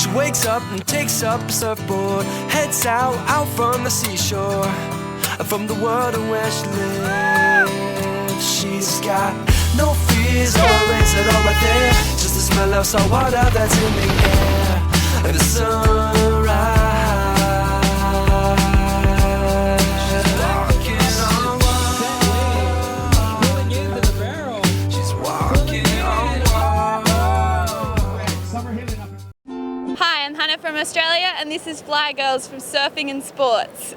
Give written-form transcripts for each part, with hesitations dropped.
She wakes up and takes up a surfboard, heads out from the seashore, from the water where she lives. She's got no fears, or is it all right there? Just the smell of salt water that's in the air, and the sunrise. She's walking on water, rolling into the barrel. She's walking on water. Hi, I'm Hannah from Australia, and this is FlHi Girls from Surfing and Sports.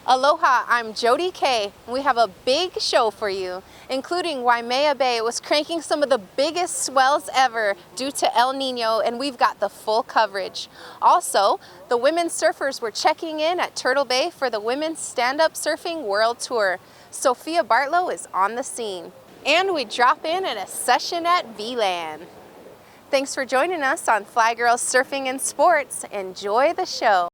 Aloha, I'm Jodi K. We have a big show for you, including Waimea Bay was cranking some of the biggest swells ever due to El Nino, and we've got the full coverage. Also, the women surfers were checking in at Turtle Bay for the Women's Stand-Up Surfing World Tour. Sophia Bartlow is on the scene. And we drop in at a session at VLAN. Thanks for joining us on FlHi Girls Surfing and Sports. Enjoy the show.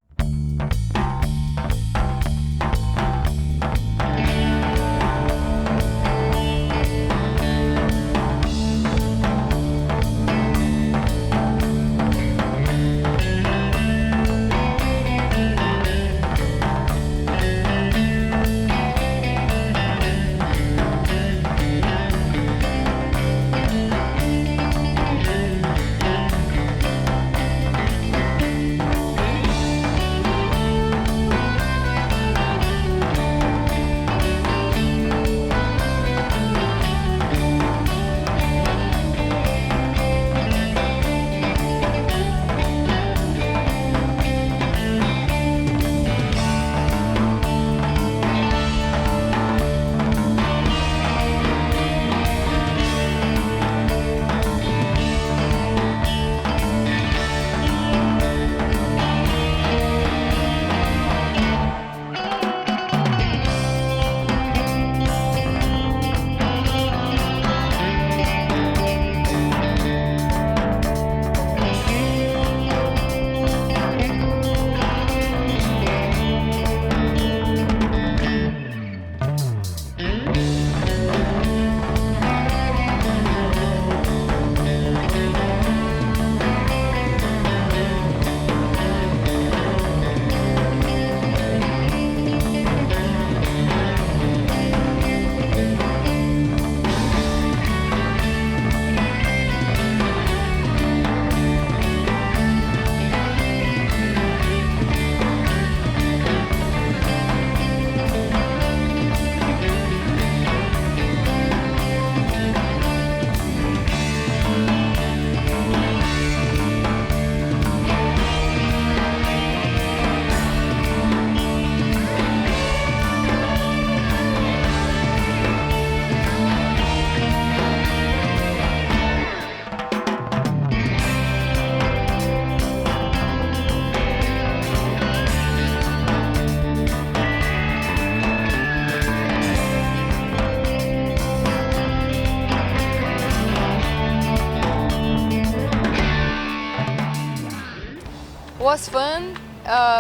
Was fun,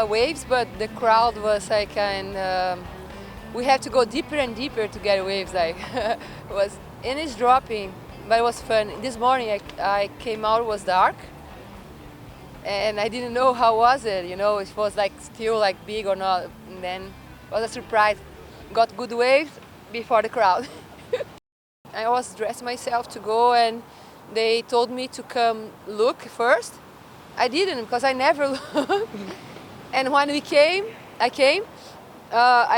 waves, but the crowd was like, and we have to go deeper and deeper to get waves. Like, and it's dropping, but it was fun. This morning I came out, it was dark, and I didn't know how was it. You know, it was like still like big or not. And then it was a surprise. Got good waves before the crowd. I was dressed myself to go, and they told me to come look first. I didn't, because I never look. And when I came, I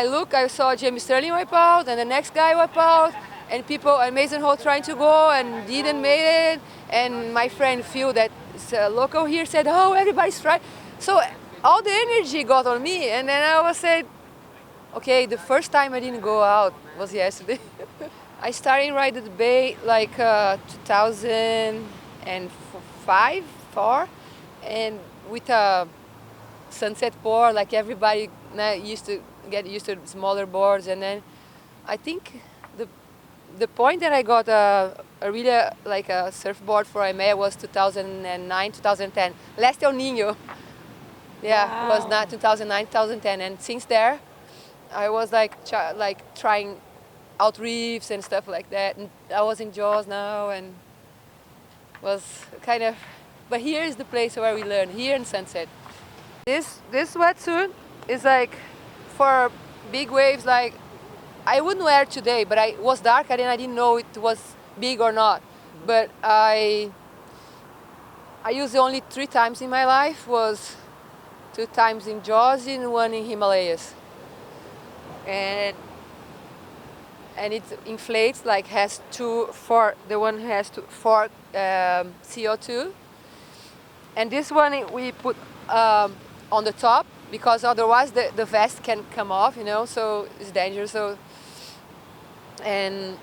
looked, I saw James Sterling wipe out, and the next guy wipe out, and people, and Mason Holt trying to go and didn't make it. And my friend Phil, that's local here, said, oh, everybody's trying. So all the energy got on me, and then I was said, okay, the first time I didn't go out was yesterday. I started right at the bay like 2005, 4. And with a sunset board, like everybody used to get used to smaller boards. And then I think the point that I got a really like a surfboard for Waimea was 2009, 2010, last El Nino. Yeah, wow. It was not 2009, 2010, and since there, I was like trying out reefs and stuff like that. And I was in Jaws now, and was kind of, but here is the place where we learn, here in Sunset. This wetsuit is like for big waves, like I wouldn't wear it today, but it was dark and I didn't know it was big or not. But I used it only 3 times in my life, was 2 times in Jaws and 1 in Himalayas. And it inflates, like the one has 4 CO2. And this one we put on the top, because otherwise the vest can come off, you know, so it's dangerous. So, and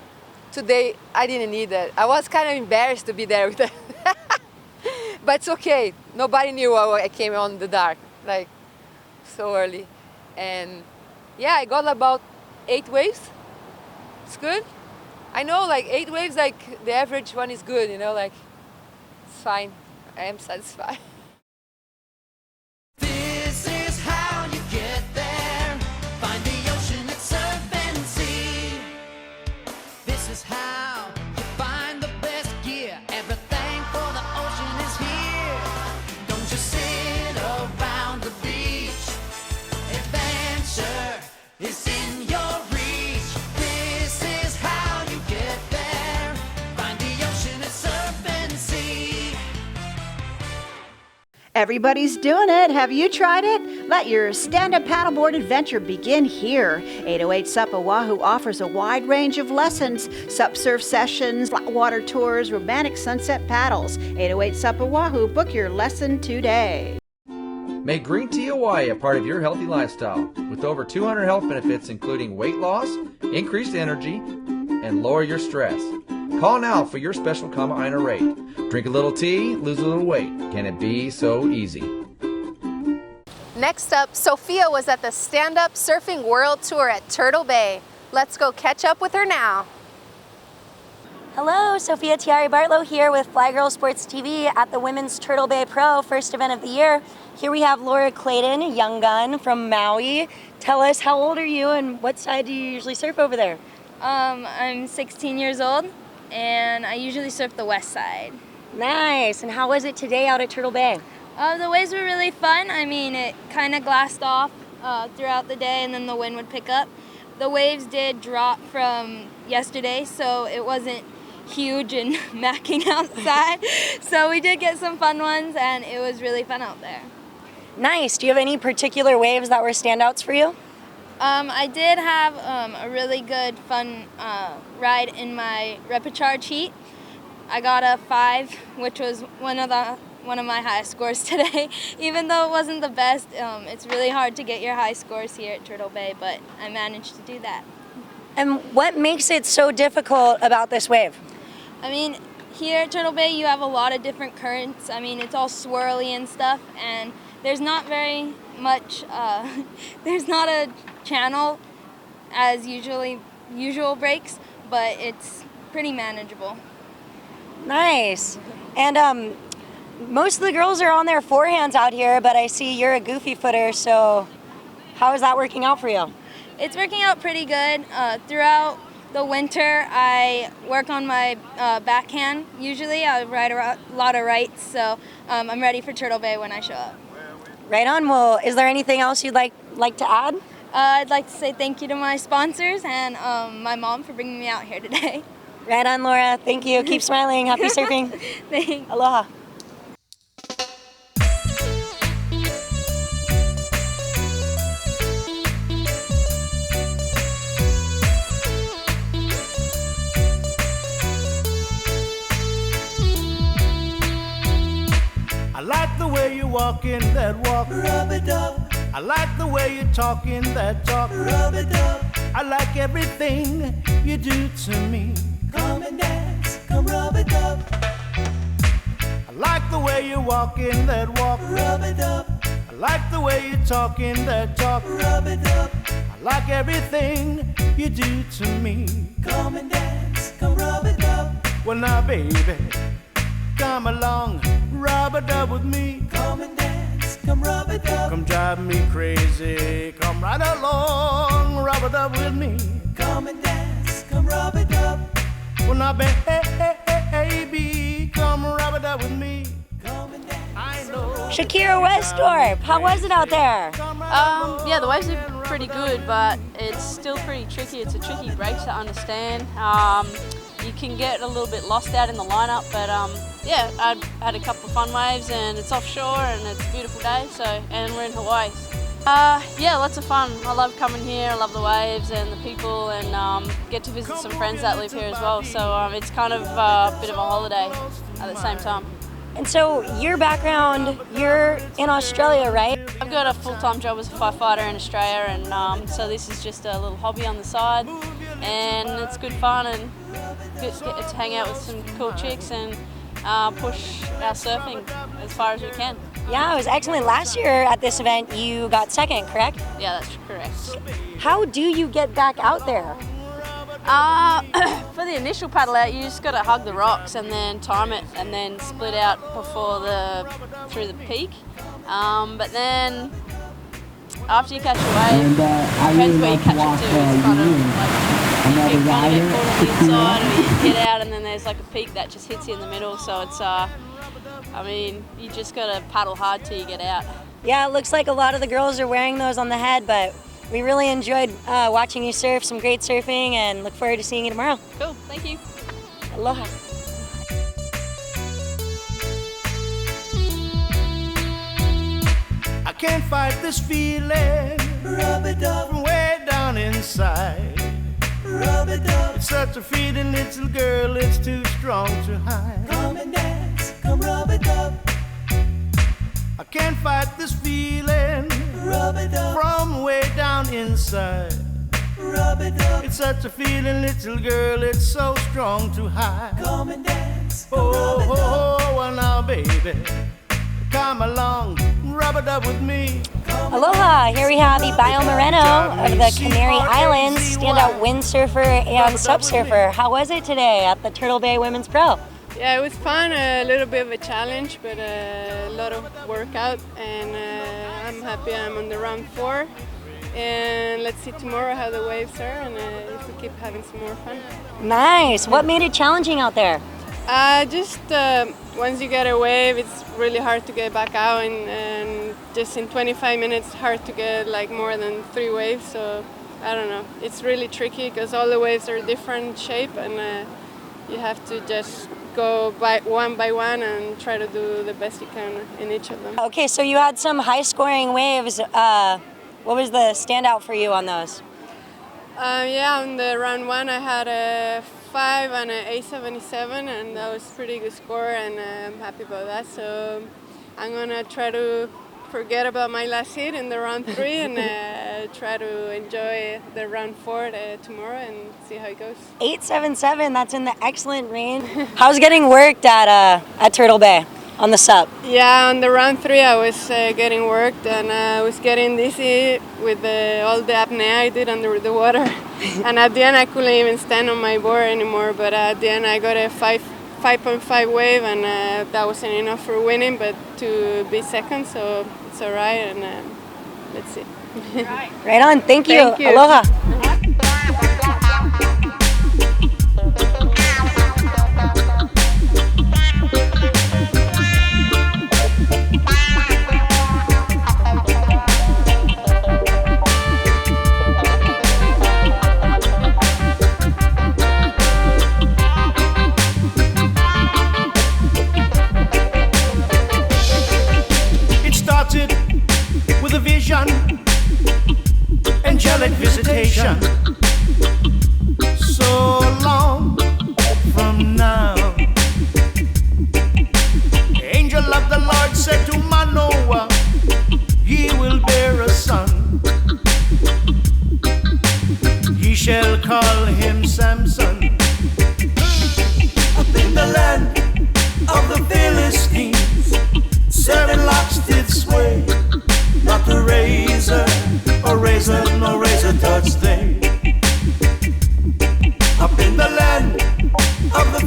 today I didn't need that. I was kind of embarrassed to be there with that. But it's okay. Nobody knew I came on the dark, like so early. And yeah, I got about 8 waves. It's good. I know, like 8 waves, like the average one is good, you know, like it's fine. I am satisfied. This is how you get there. Find the ocean and surf and see. This is how you find the best gear. Everything for the ocean is here. Don't just sit around the beach. Adventure is in your reach. This is how you get there. Find the ocean and surf and see. Everybody's doing it. Have you tried it? Let your stand-up paddleboard adventure begin here. 808 SUP Oahu offers a wide range of lessons, SUP surf sessions, flat water tours, romantic sunset paddles. 808 SUP Oahu, book your lesson today. Make green tea Hawaii a part of your healthy lifestyle with over 200 health benefits, including weight loss, increased energy, and lower your stress. Call now for your special Kama'aina rate. Drink a little tea, lose a little weight. Can it be so easy? Next up, Sophia was at the Stand-Up Surfing World Tour at Turtle Bay. Let's go catch up with her now. Hello, Sophia Bartlow here with Fly Girl Sports TV at the Women's Turtle Bay Pro, first event of the year. Here we have Laura Clayton, a young gun from Maui. Tell us, how old are you and what side do you usually surf over there? I'm 16 years old, and I usually surf the west side. Nice, and how was it today out at Turtle Bay? The waves were really fun. I mean, it kind of glassed off throughout the day, and then the wind would pick up. The waves did drop from yesterday, so it wasn't huge and macking outside. So we did get some fun ones, and it was really fun out there. Nice. Do you have any particular waves that were standouts for you? I did have a really good, fun ride in my repecharge heat. I got a 5, which was one of my highest scores today. Even though it wasn't the best, it's really hard to get your high scores here at Turtle Bay, but I managed to do that. And what makes it so difficult about this wave? I mean, here at Turtle Bay, you have a lot of different currents. I mean, it's all swirly and stuff, and there's not very much, there's not a channel as usual breaks, but it's pretty manageable. Nice. And most of the girls are on their forehands out here, but I see you're a goofy footer, so how is that working out for you? It's working out pretty good. Throughout the winter, I work on my backhand. Usually I ride a lot of rights, so I'm ready for Turtle Bay when I show up. Right on. Well, is there anything else you'd like to add? I'd like to say thank you to my sponsors and my mom for bringing me out here today. Right on, Laura. Thank you. Keep smiling. Happy surfing. Thanks. Aloha. I like the way you walk in that walk, rub it up. I like the way you talk in that talk, rub it up. I like everything you do to me. Come and dance, come rub it up. I like the way you walk in that walk, rub it up. I like the way you talk in that talk, rub it up. I like everything you do to me. Come and dance, come rub it up. Well now baby, come along, rub it up with me. Come and dance, come rub it up. Come drive me crazy, come right along, rub it up with me. Come and dance, come rub it up. Well now baby, come come rub it up with me. I know. Shakira Westthorpe, how was it out there? Yeah, the waves are pretty good, but it's still pretty tricky. It's a tricky break to understand. You can get a little bit lost out in the lineup, but yeah, I had a couple of fun waves, and it's offshore, and it's a beautiful day. And we're in Hawaii. Yeah, lots of fun. I love coming here. I love the waves and the people, and get to visit some friends that live here as well. So it's kind of a bit of a holiday at the same time. And so your background, you're in Australia, right? I've got a full-time job as a firefighter in Australia, and so this is just a little hobby on the side, and it's good fun, and get to hang out with some cool chicks and push our surfing as far as we can. Yeah, it was excellent. Last year at this event, you got second, correct? Yeah, that's correct. How do you get back out there? For the initial paddle out, you just got to hug the rocks and then time it, and then split out through the peak. But then after you catch a wave, depends where you catch it to. It's kind of like you can kind of get caught on the inside, or you get out, and then there's like a peak that just hits you in the middle. So it's I mean, you just got to paddle hard till you get out. Yeah, it looks like a lot of the girls are wearing those on the head, but we really enjoyed watching you surf, some great surfing, and look forward to seeing you tomorrow. Cool, thank you. Aloha. I can't fight this feeling. Rub it up from way down inside. Rub it up. It's such a feeling, little girl, it's too strong to hide. Come and dance, come rub it up. I can't fight this feeling. Rub it up from way down inside. Rub it up. It's such a feeling, little girl, it's so strong to hide. Come and dance, come rub it up. Oh, well now, baby, come along, rub it up with me. Aloha, here we have Ibayo Moreno of the Canary Islands, standout windsurfer and SUP surfer. How was it today at the Turtle Bay Women's Pro? Yeah, it was fun, a little bit of a challenge, but a lot of workout, and I'm happy I'm on the round 4. And let's see tomorrow how the waves are, and if we keep having some more fun. Nice. What made it challenging out there? Just once you get a wave, it's really hard to get back out, and just in 25 minutes, hard to get like more than 3 waves. So I don't know. It's really tricky because all the waves are different shape, and you have to just go by one and try to do the best you can in each of them. Okay, so you had some high-scoring waves. What was the standout for you on those? Yeah, on the round 1, I had a 5 and an 877, and that was a pretty good score, and I'm happy about that. So I'm gonna try to forget about my last hit in the round 3 and try to enjoy the round 4 tomorrow and see how it goes. 877, that's in the excellent range. How's getting worked at Turtle Bay on the SUP? Yeah, on the round 3 I was getting worked, and I was getting dizzy with all the apnea I did under the water. And at the end I couldn't even stand on my board anymore, but at the end I got a 5.5 wave, and that wasn't enough for winning, but to be second, so it's all right, and let's see. Right on, thank you. Thank you. Aloha. With a vision, angelic visitation. So long from now, angel of the Lord said to Manoah, ye will bear a son. Ye shall call him Samson. Up in the land of the Philistines, 7 locks did sway. Not a razor, no razor touched they. Up in the land of the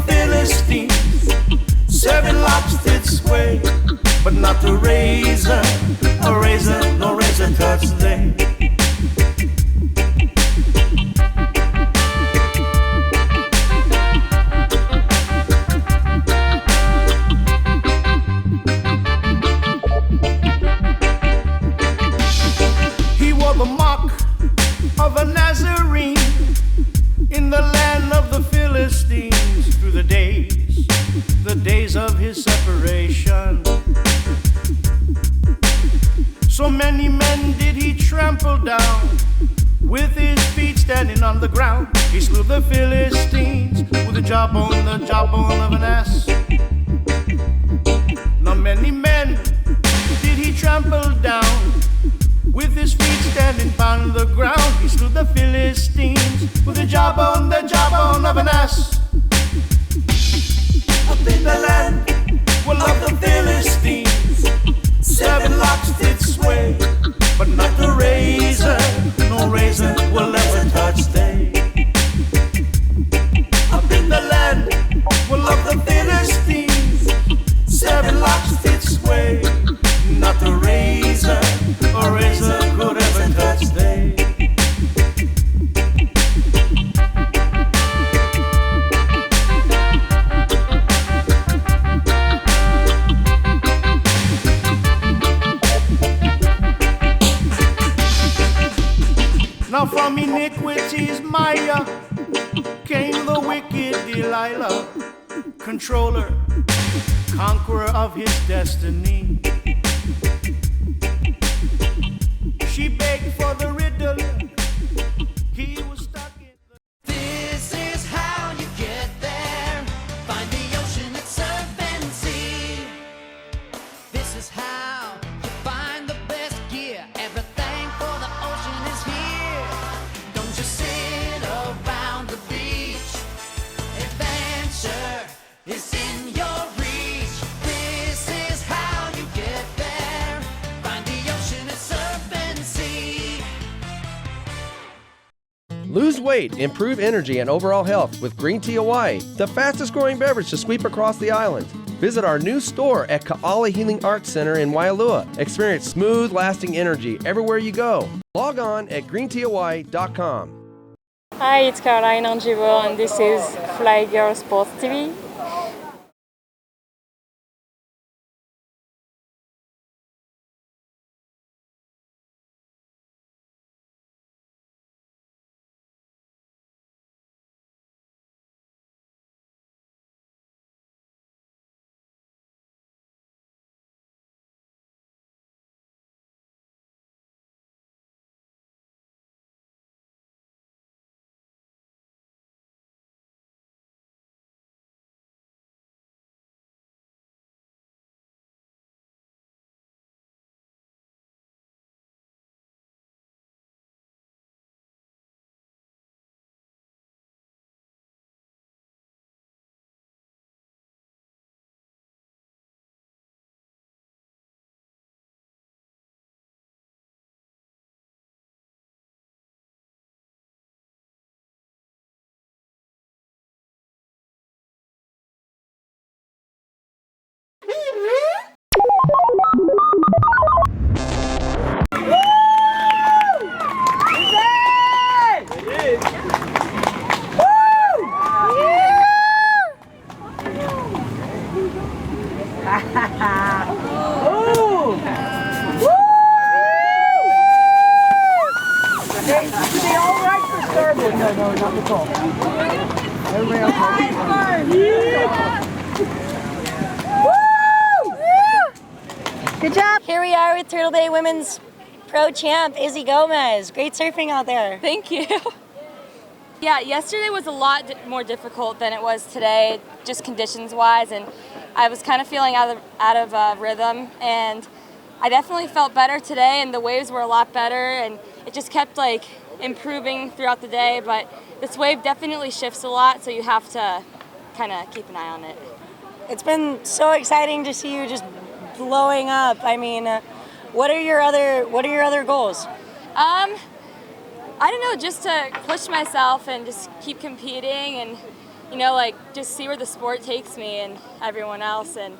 generation. So many men did he trample down, with his feet standing on the ground. He slew the Philistines with the jawbone of an ass. Now many men did he trample down, with his feet standing on the ground. He slew the Philistines with the jawbone of an ass. Up in the land, well, of the Philistines, 7 locks did sway, but not the razor. No razor will ever touch they. Up in the land, well, of the Philistines, 7 locks did sway, not the razor. A razor could ever touch they. Now from iniquity's Maya came the wicked Delilah, controller, conqueror of his destiny. She begged for the riddle, he was stuck in the... This is how you get there. Find the ocean and surf and see. This is how you find the best gear. Everything for the ocean is here. Don't just sit around the beach. Adventure is in your reach. This is how you get there. Find the ocean and surf and see. Lose weight, improve energy and overall health with Green Tea Hawaii, the fastest growing beverage to sweep across the island. Visit our new store at Ka'ala Healing Arts Center in Waialua. Experience smooth, lasting energy everywhere you go. Log on at greenteahawaii.com. Hi, it's Caroline Angivo, and this is FlHi Girl Sports TV. Good job. Here we are with Turtle Bay Women's Pro Champ, Izzy Gomez. Great surfing out there. Thank you. Yeah, yesterday was a lot more difficult than it was today, just conditions-wise, and I was kind of feeling out of rhythm, and I definitely felt better today, and the waves were a lot better, and it just kept like improving throughout the day, but this wave definitely shifts a lot, so you have to kind of keep an eye on it. It's been so exciting to see you just blowing up. I mean, what are your other goals? I don't know, just to push myself and just keep competing and, you know, like just see where the sport takes me and everyone else. And,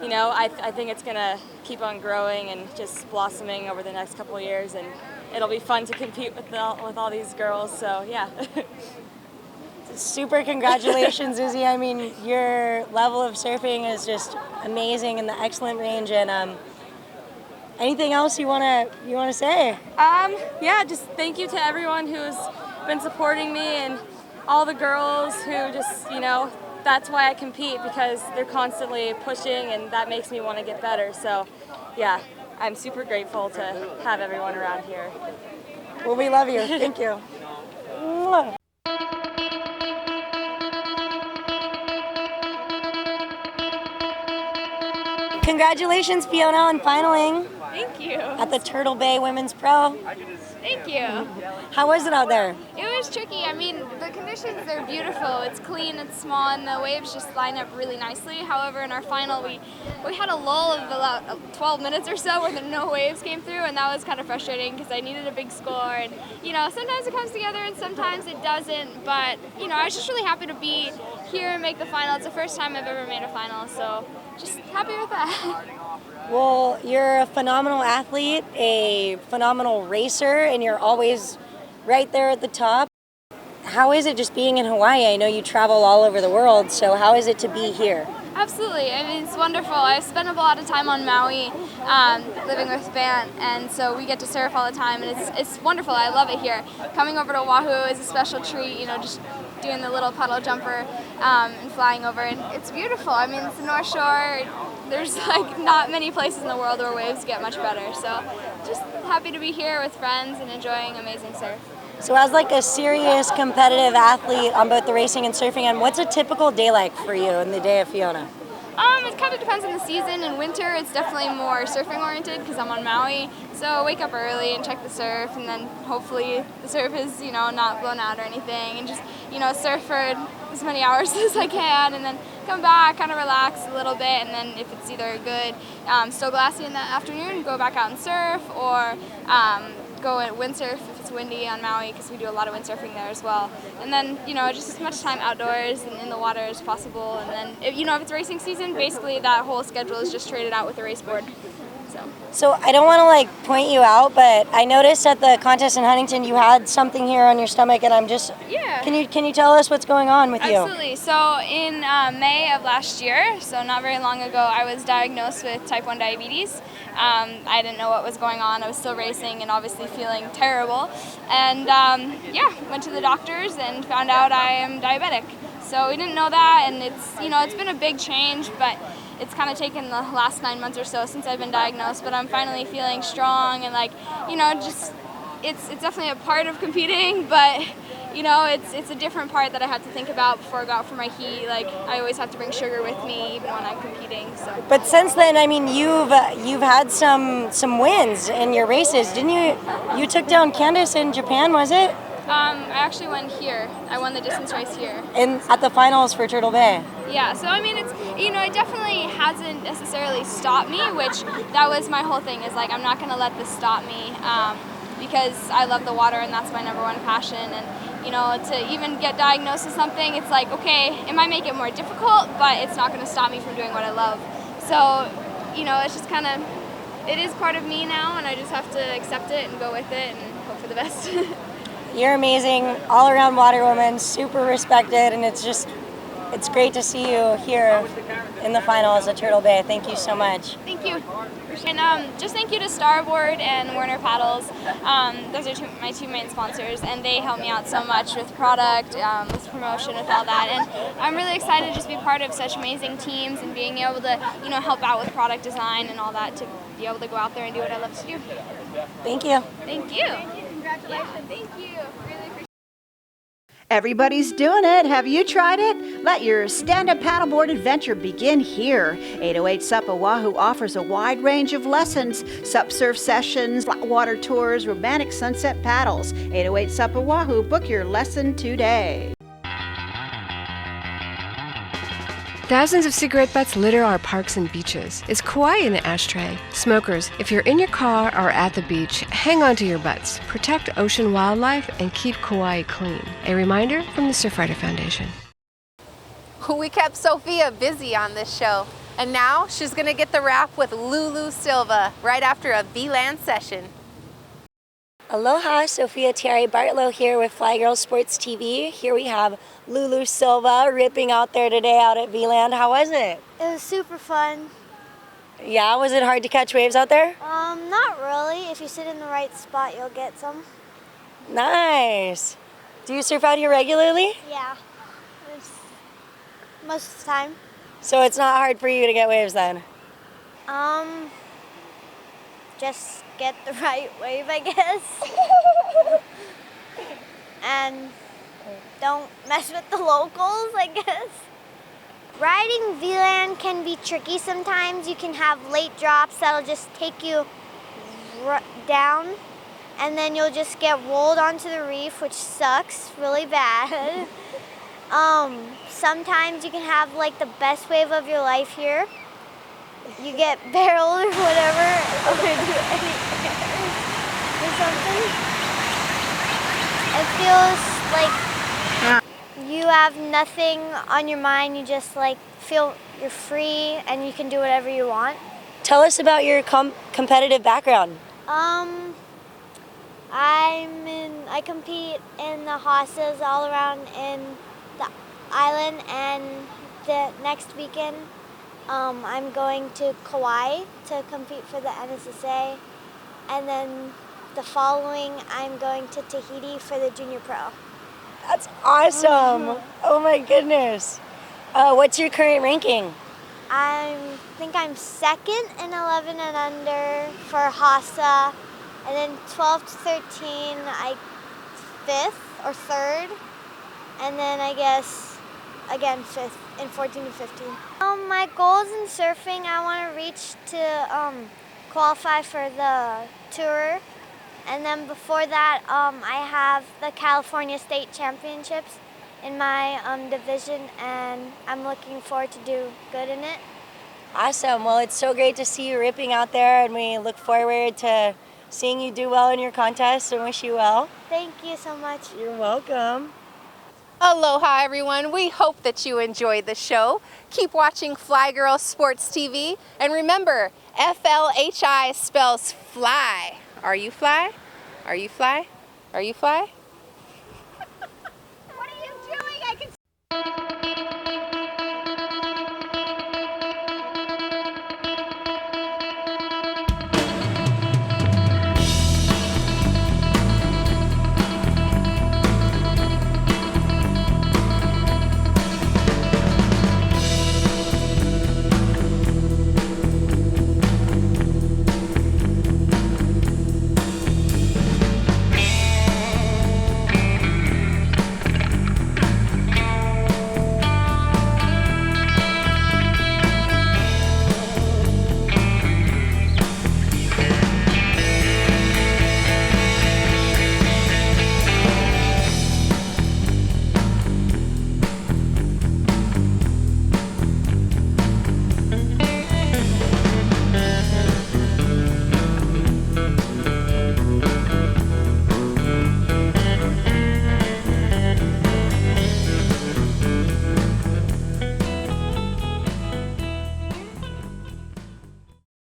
you know, I think it's going to keep on growing and just blossoming over the next couple of years. And it'll be fun to compete with all these girls. So, yeah. Super congratulations, Izzy. I mean, your level of surfing is just amazing and the excellent range. And anything else you wanna say? Yeah, just thank you to everyone who's been supporting me and all the girls who just, you know, that's why I compete, because they're constantly pushing and that makes me want to get better. So yeah, I'm super grateful to have everyone around here. Well, we love you. Thank you. Mwah. Congratulations, Fiona, on finaling Thank you. at the Turtle Bay Women's Pro. Thank you. How was it out there? It was tricky. I mean, the conditions, they're beautiful. It's clean, it's small, and the waves just line up really nicely. However, in our final, we had a lull of about 12 minutes or so where no waves came through, and that was kind of frustrating because I needed a big score. And, you know, sometimes it comes together and sometimes it doesn't. But, you know, I was just really happy to be here and make the final. It's the first time I've ever made a final, so just happy with that. Well, you're a phenomenal athlete, a phenomenal racer, and you're always right there at the top. How is it just being in Hawaii? I know you travel all over the world, so how is it to be here? Absolutely. I mean, it's wonderful. I spend a lot of time on Maui living with Bant, and so we get to surf all the time, and it's wonderful. I love it here. Coming over to Oahu is a special treat, you know, just doing the little puddle jumper and flying over, and it's beautiful. I mean, it's the North Shore. There's like not many places in the world where waves get much better, so just happy to be here with friends and enjoying amazing surf. So as like a serious competitive athlete on both the racing and surfing end, what's a typical day like for you in the day of Fiona? It kind of depends on the season. In winter, it's definitely more surfing oriented because I'm on Maui. So I wake up early and check the surf, and then hopefully the surf is, you know, not blown out or anything, and just, you know, surf for as many hours as I can, and then come back, kind of relax a little bit, and then if it's either good, still glassy in the afternoon, go back out and surf, or go and windsurf if it's windy on Maui, because we do a lot of windsurfing there as well. And then, you know, just as much time outdoors and in the water as possible. And then, if it's racing season, basically that whole schedule is just traded out with the race board. So I don't want to like point you out, but I noticed at the contest in Huntington you had something here on your stomach, and I'm just, yeah. Can you tell us what's going on with you? Absolutely. So in May of last year, so not very long ago, I was diagnosed with type 1 diabetes. I didn't know what was going on. I was still racing and obviously feeling terrible. And went to the doctors and found out I am diabetic. So we didn't know that, and it's been a big change, but it's kind of taken the last 9 months or so since I've been diagnosed, but I'm finally feeling strong, and it's definitely a part of competing, but it's a different part that I had to think about before I go out for my heat. Like, I always have to bring sugar with me even when I'm competing. So. But since then, I mean, you've had some wins in your races, didn't you? You took down Candace in Japan, was it? I actually went here. I won the distance race here. At the finals for Turtle Bay. Yeah, so I mean, it definitely hasn't necessarily stopped me, which that was my whole thing, is like, I'm not gonna let this stop me, because I love the water and that's my number one passion. And to even get diagnosed with something, it's like, okay, it might make it more difficult, but it's not gonna stop me from doing what I love. So, it's just kind of, it is part of me now, and I just have to accept it and go with it and hope for the best. You're amazing, all-around water woman, super respected, and it's great to see you here in the finals at Turtle Bay. Thank you so much. Thank you. And just thank you to Starboard and Werner Paddles. Those are my two main sponsors, and they help me out so much with product, with promotion, with all that. And I'm really excited to just be part of such amazing teams and being able to, help out with product design and all that, to be able to go out there and do what I love to do. Thank you. Thank you. Congratulations. Thank you. Really appreciate it. Everybody's doing it. Have you tried it? Let your stand-up paddleboard adventure begin here. 808 SUP Oahu offers a wide range of lessons: SUP surf sessions, flat water tours, romantic sunset paddles. 808 SUP Oahu, book your lesson today. Thousands of cigarette butts litter our parks and beaches. Is Kauai in the ashtray? Smokers, if you're in your car or at the beach, hang on to your butts, protect ocean wildlife, and keep Kauai clean. A reminder from the Surfrider Foundation. We kept Sophia busy on this show, and now she's going to get the wrap with Lulu Silva right after a VLAN session. Aloha, Sophia Bartlow here with Fly Girl Sports TV. Here we have Lulu Silva ripping out there today out at VLAN. How was it? It was super fun. Yeah, was it hard to catch waves out there? Not really. If you sit in the right spot, you'll get some. Nice. Do you surf out here regularly? Yeah. most of the time. So it's not hard for you to get waves then? Just get the right wave, I guess. And don't mess with the locals, I guess. Riding VLAN can be tricky sometimes. You can have late drops that'll just take you down, and then you'll just get rolled onto the reef, which sucks really bad. Sometimes you can have like the best wave of your life here. You get barreled or whatever, or do any errors or something. It feels like you have nothing on your mind. You just like feel you're free and you can do whatever you want. Tell us about your competitive background. I compete in the Hossas all around in the island, and the next weekend I'm going to Kauai to compete for the NSSA, and then the following I'm going to Tahiti for the Junior Pro. That's awesome. Oh my goodness. What's your current ranking? I think I'm second in 11 and under for Hossa, and then 12 to 13 I 5th or 3rd, and then I guess again 5th in 14 to 15. My goals in surfing, I want to reach to qualify for the tour, and then before that I have the California State Championships in my division, and I'm looking forward to do good in it. Awesome. Well, it's so great to see you ripping out there, and we look forward to seeing you do well in your contest and wish you well. Thank you so much. You're welcome. Aloha everyone, we hope that you enjoyed the show. Keep watching Fly Girl Sports TV, and remember, FLHI spells fly. Are you fly? Are you fly? Are you fly?